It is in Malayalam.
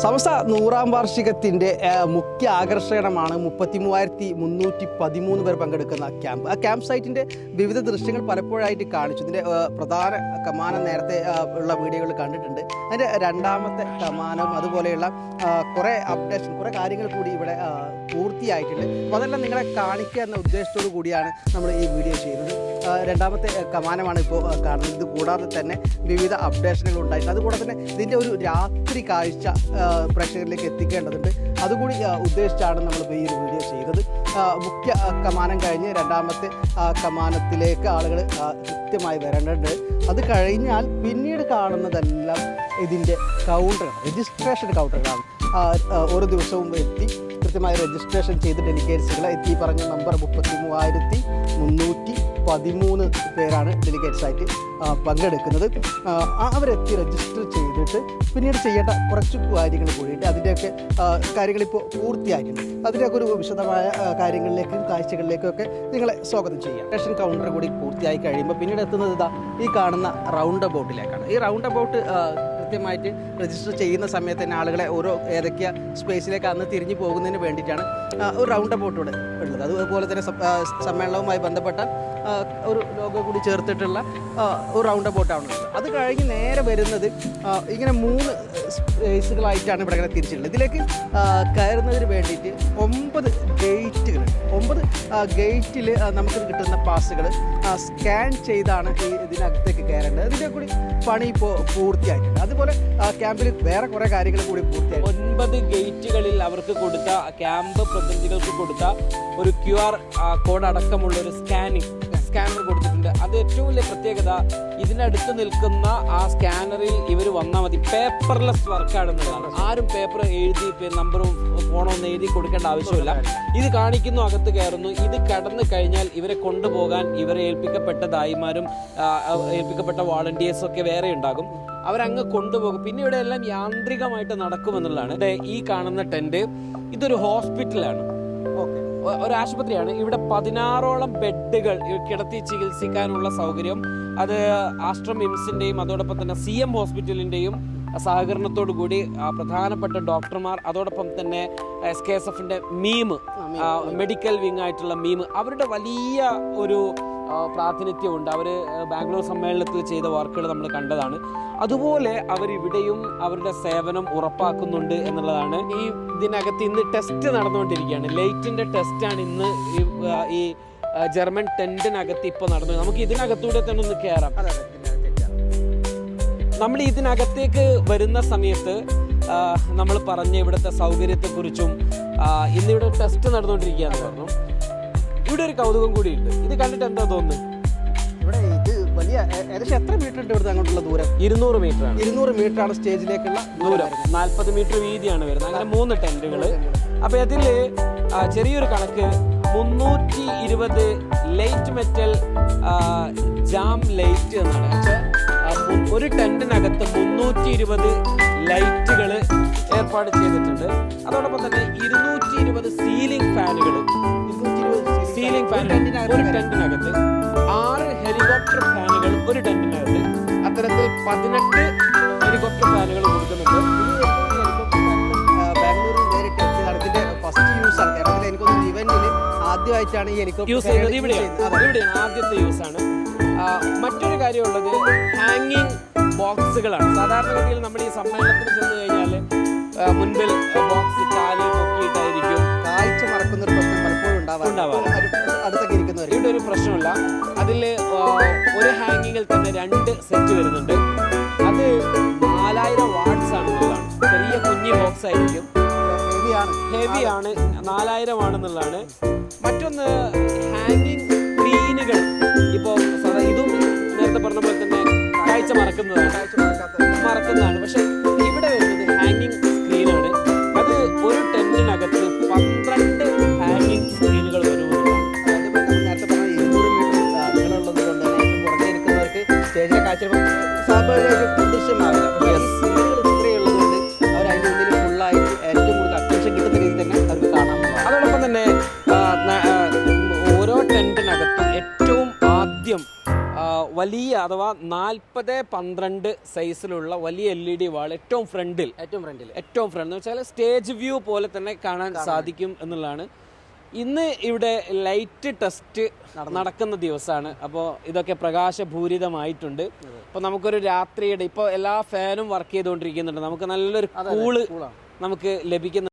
സമസ്ത 100ാം വാർഷികത്തിൻ്റെ മുഖ്യ ആകർഷണമാണ് 33,313 പേർ പങ്കെടുക്കുന്ന ക്യാമ്പ്. ആ ക്യാമ്പ് സൈറ്റിൻ്റെ വിവിധ ദൃശ്യങ്ങൾ പലപ്പോഴായിട്ട് കാണിച്ചു. ഇതിൻ്റെ പ്രധാന കമാനം നേരത്തെ ഉള്ള വീഡിയോകൾ കണ്ടിട്ടുണ്ട്. അതിൻ്റെ രണ്ടാമത്തെ കമാനം അതുപോലെയുള്ള കുറേ അപ്ഡേഷൻ, കുറേ കാര്യങ്ങൾ കൂടി ഇവിടെ പൂർത്തിയായിട്ടുണ്ട്. അപ്പോൾ അതെല്ലാം നിങ്ങളെ കാണിക്കുക എന്ന ഉദ്ദേശത്തോടു കൂടിയാണ് നമ്മൾ ഈ വീഡിയോ ചെയ്യുന്നത്. രണ്ടാമത്തെ കമാനമാണ് ഇപ്പോൾ കാണുന്നത്. ഇത് കൂടാതെ തന്നെ വിവിധ അപ്ഡേഷനുകൾ ഉണ്ടായിട്ടുണ്ട്. അതുകൂടാതെ തന്നെ ഇതിൻ്റെ ഒരു രാത്രി കാഴ്ച പ്രേക്ഷകരിലേക്ക് എത്തിക്കേണ്ടതുണ്ട്. അതുകൂടി ഉദ്ദേശിച്ചാണ് നമ്മളിപ്പോൾ ഈ ഒരു വീഡിയോ ചെയ്തത്. മുഖ്യ കമാനം കഴിഞ്ഞ് രണ്ടാമത്തെ കമാനത്തിലേക്ക് ആളുകൾ കൃത്യമായി വരേണ്ടതുണ്ട്. അത് കഴിഞ്ഞാൽ പിന്നീട് കാണുന്നതെല്ലാം ഇതിൻ്റെ കൗണ്ടറുകൾ, രജിസ്ട്രേഷൻ കൗണ്ടറുകളാണ്. ഓരോ ദിവസവും എത്തി കൃത്യമായി രജിസ്ട്രേഷൻ ചെയ്ത് ഡെലിഗേറ്റ്സുകളെ എത്തി പറഞ്ഞ നമ്പർ 33,313 പേരാണ് ഡെലിഗേറ്റ്സായിട്ട് പങ്കെടുക്കുന്നത്. അവരെത്തി രജിസ്റ്റർ ചെയ്തിട്ട് പിന്നീട് ചെയ്യേണ്ട കുറച്ച് കാര്യങ്ങൾ കൂടിയിട്ട് അതിൻ്റെയൊക്കെ കാര്യങ്ങളിപ്പോൾ പൂർത്തിയായിട്ടുണ്ട്. അതിൻ്റെയൊക്കെ ഒരു വിശദമായ കാര്യങ്ങളിലേക്കും കാഴ്ചകളിലേക്കും ഒക്കെ നിങ്ങളെ സ്വാഗതം ചെയ്യാം. രജിസ്ട്രേഷൻ കൗണ്ടർ കൂടി പൂർത്തിയായി കഴിയുമ്പോൾ പിന്നീട് എത്തുന്നത് ഇതാ ഈ കാണുന്ന റൗണ്ട് അബൌട്ടിലേക്കാണ്. ഈ റൗണ്ട് അബൌട്ട് കൃത്യമായിട്ട് രജിസ്റ്റർ ചെയ്യുന്ന സമയത്ത് തന്നെ ആളുകളെ ഓരോ ഏതൊക്കെയാ സ്പേസിലേക്ക് അന്ന് തിരിഞ്ഞു പോകുന്നതിന് വേണ്ടിയിട്ടാണ് ഒരു റൗണ്ട് അബൌട്ട് ഇവിടെ ഉള്ളത്. അതുപോലെ തന്നെ സമ്മേളനവുമായി ബന്ധപ്പെട്ട ഒരു ലോഗോ കൂടി ചേർത്തിട്ടുള്ള ഒരു റൗണ്ട് അബൌട്ടാണ് ഉള്ളത്. അത് കഴിഞ്ഞ് നേരെ വരുന്നത് ഇങ്ങനെ 3 സ്പേസുകളായിട്ടാണ് ഇവിടെ ഇങ്ങനെ തിരിച്ചിട്ടുള്ളത്. ഇതിലേക്ക് കയറുന്നതിന് വേണ്ടിയിട്ട് 9 ഗേറ്റുകളുണ്ട്. 9 ഗേറ്റിൽ നമുക്ക് കിട്ടുന്ന പാസുകൾ സ്കാൻ ചെയ്താണ് ഇതിനകത്തേക്ക് കയറേണ്ടത്. ഇതിൻ്റെ കൂടി പണി ഇപ്പോൾ പൂർത്തിയായിട്ടുണ്ട്. അതുപോലെ ക്യാമ്പിൽ വേറെ കുറേ കാര്യങ്ങൾ കൂടി പൂർത്തിയായി. 9 ഗേറ്റുകളിൽ അവർക്ക് കൊടുത്ത ക്യാമ്പ് പ്രതിനിധികൾക്ക് കൊടുത്ത ഒരു QR കോഡ് അടക്കമുള്ള ഒരു സ്കാനർ കൊടുത്തിട്ടുണ്ട്. അത് ഏറ്റവും വലിയ പ്രത്യേകത, ഇതിനടുത്ത് നിൽക്കുന്ന ആ സ്കാനറിൽ ഇവർ വന്നാൽ മതി. പേപ്പർലെസ് വർക്കാണെന്നുള്ളതാണ്. ആരും പേപ്പർ എഴുതി നമ്പറും ഫോണോ ഒന്നും എഴുതി കൊടുക്കേണ്ട ആവശ്യമില്ല. ഇത് കാണിക്കുന്നു, അകത്ത് കയറുന്നു. ഇത് കടന്നു കഴിഞ്ഞാൽ ഇവരെ കൊണ്ടുപോകാൻ ഇവരെ ഏൽപ്പിക്കപ്പെട്ട ദായിമാരും ഏൽപ്പിക്കപ്പെട്ട വോളണ്ടിയേഴ്സും ഒക്കെ വേറെ ഉണ്ടാകും. അവരങ്ങ് കൊണ്ടുപോകും. പിന്നെ ഇവിടെ എല്ലാം യാന്ത്രികമായിട്ട് നടക്കുമെന്നുള്ളതാണ്. ഈ കാണുന്ന ടെന്റ് ഇതൊരു ഹോസ്പിറ്റലാണ്, ഒരു ആശുപത്രിയാണ്. ഇവിടെ 16ഓളം ബെഡുകൾ കിടത്തി ചികിത്സിക്കാനുള്ള സൗകര്യം. അത് ആസ്ട്രമിംസിന്റെയും അതോടൊപ്പം തന്നെ CM ഹോസ്പിറ്റലിന്റെയും സഹകരണത്തോടു കൂടി പ്രധാനപ്പെട്ട ഡോക്ടർമാർ, അതോടൊപ്പം തന്നെ SKSFന്റെ മെഡിക്കൽ വിങ് ആയിട്ടുള്ള അവരുടെ വലിയ ഒരു പ്രാതിനിധ്യമുണ്ട്. അവർ ബാംഗ്ലൂർ സമ്മേളനത്തിൽ ചെയ്ത വർക്കുകൾ നമ്മൾ കണ്ടതാണ്. അതുപോലെ അവരിവിടെയും അവരുടെ സേവനം ഉറപ്പാക്കുന്നുണ്ട് എന്നുള്ളതാണ്. ഇതിനകത്ത് ഇന്ന് ടെസ്റ്റ് നടന്നുകൊണ്ടിരിക്കുകയാണ്. ലൈറ്റിന്റെ ടെസ്റ്റാണ് ഇന്ന് ഈ ജർമ്മൻ ടെന്റിനകത്ത് ഇപ്പോൾ നടന്നത്. നമുക്ക് ഇതിനകത്തൂടെ തന്നെ ഒന്ന് കയറാം. നമ്മൾ ഇതിനകത്തേക്ക് വരുന്ന സമയത്ത് നമ്മൾ പറഞ്ഞ ഇവിടുത്തെ സൗകര്യത്തെക്കുറിച്ചും ഇന്നിവിടെ ടെസ്റ്റ് നടന്നുകൊണ്ടിരിക്കുകയാണെന്ന് പറഞ്ഞു. ഇവിടെ ഒരു കൗതുകം കൂടിയുണ്ട്. ഇത് കണ്ടിട്ട് എന്താ തോന്നുന്നത്? ഇവിടെ ഇത് വലിയ ഏകദേശം എത്ര മീറ്റർ ഉണ്ട് ഇവിടുത്തെ അങ്ങോട്ടുള്ള ദൂരം? 200 മീറ്ററാണ്. 200 മീറ്ററാണ് സ്റ്റേജിലേക്കുള്ള ദൂരം. 40 മീറ്റർ വീതിയാണ് വരുന്നത്. അങ്ങനെ 3 ടെന്റുകൾ. അപ്പൊ അതിൽ ചെറിയൊരു കണക്ക് 320 ലൈറ്റ് മെറ്റൽ ജാം ലൈറ്റ് എന്നാണ്. ഒരു ടെന്റിനകത്ത് 320 ലൈറ്റുകൾ ഏർപ്പാട് ചെയ്തിട്ടുണ്ട്. അതോടൊപ്പം തന്നെ 220 സീലിംഗ് ഫാനുകൾ ഒരു ടെന്റിനകത്ത്, 6 ഹെലികോപ്റ്റർ ഫാനുകൾ ഒരു ടെന്റിനകത്ത്. അത്തരത്തിൽ 18 ഹെലികോപ്റ്റർ ഫാനുകൾ കൊടുക്കുന്നുണ്ട്. ബാംഗ്ലൂരിൽ നേരിട്ട് അതിന്റെ ഫസ്റ്റ് യൂസ് ആണ്. കേരളത്തിൽ എനിക്കൊന്ന് ഇവന്റിൽ ആദ്യമായിട്ടാണ് ഈ ഹെലികോപ്റ്റർ യൂസ് ചെയ്യുന്നത്. ഇവിടെയാണ് ആദ്യത്തെ യൂസ് ആണ്. മറ്റൊരു കാര്യമുള്ളത് ഹാങ്ങിങ് ബോക്സുകളാണ്. സാധാരണഗതിയിൽ നമ്മൾ ഈ സമ്മേളനത്തിൽ ചെന്ന് കഴിഞ്ഞാൽ മുൻപിൽ ബോക്സ് കാല് പൊക്കിയിട്ടായിരിക്കും. കാഴ്ച മറക്കുന്ന ഒരു പ്രശ്നം പലപ്പോഴും ഉണ്ടാവാറ്. അടുത്തൊക്കെ ഇരിക്കുന്നവർ ഇവിടെ ഒരു പ്രശ്നമില്ല. അതിൽ ഒരു ഹാങ്ങിങ്ങിൽ തന്നെ 2 സെറ്റ് വരുന്നുണ്ട്. അത് 4000 വാട്ട്സ് ആണെന്നുള്ളതാണ്. ചെറിയ കുഞ്ഞി ബോക്സ് ആയിരിക്കും, ഹെവിയാണ്, 4000 ആണെന്നുള്ളതാണ്. മറ്റൊന്ന് ഹാങ്ങിങ് സ്ക്രീനുകൾ. ഇപ്പോൾ ഇതും നേരത്തെ പറഞ്ഞ പോലെ തന്നെ കാഴ്ച മറക്കുന്നതാണ്. പക്ഷെ ഇവിടെ വരുന്നത് ഹാങ്ങിങ് സ്ക്രീനാണ്. അത് ഒരു ടെന്റിനകത്ത് 12 ഹാങ്ങിങ് സ്ക്രീനുകൾ വരുമെന്നുള്ളതാണ്. നേരത്തെ പറഞ്ഞ 200 മീറ്റർ നീളമുള്ളത് കൊണ്ട് തന്നെ ഏറ്റവും പുറത്തിരിക്കുന്നവർക്ക് സ്റ്റേജിലെ കാഴ്ച സ്വാഭാവികമായിട്ട് ദൃശ്യമാവില്ല. ഇത്രയുള്ളത് കൊണ്ട് അവർ അതിൻ്റെ ഉള്ളിൽ ഫുള്ളായിട്ട് ഏറ്റവും കൂടുതൽ അറ്റൻഷൻ കിട്ടുന്ന രീതിയിൽ തന്നെ അവർക്ക് കാണാൻ. അതോടൊപ്പം തന്നെ ഓരോ ടെന്റിനകത്തും ഏറ്റവും ആദ്യം വലിയ അഥവാ 40x12 സൈസിലുള്ള വലിയ LED വാൾ ഏറ്റവും ഫ്രണ്ട് എന്ന് വെച്ചാൽ സ്റ്റേജ് വ്യൂ പോലെ തന്നെ കാണാൻ സാധിക്കും എന്നുള്ളതാണ്. ഇന്ന് ഇവിടെ ലൈറ്റ് ടെസ്റ്റ് നടക്കുന്ന ദിവസമാണ്. അപ്പോൾ ഇതൊക്കെ പ്രകാശഭൂരിതമായിട്ടുണ്ട്. അപ്പോൾ നമുക്കൊരു രാത്രിയുടെ ഇപ്പോൾ എല്ലാ ഫാനും വർക്ക് ചെയ്തുകൊണ്ടിരിക്കുന്നുണ്ട്. നമുക്ക് നല്ലൊരു കൂള് നമുക്ക് ലഭിക്കുന്നു.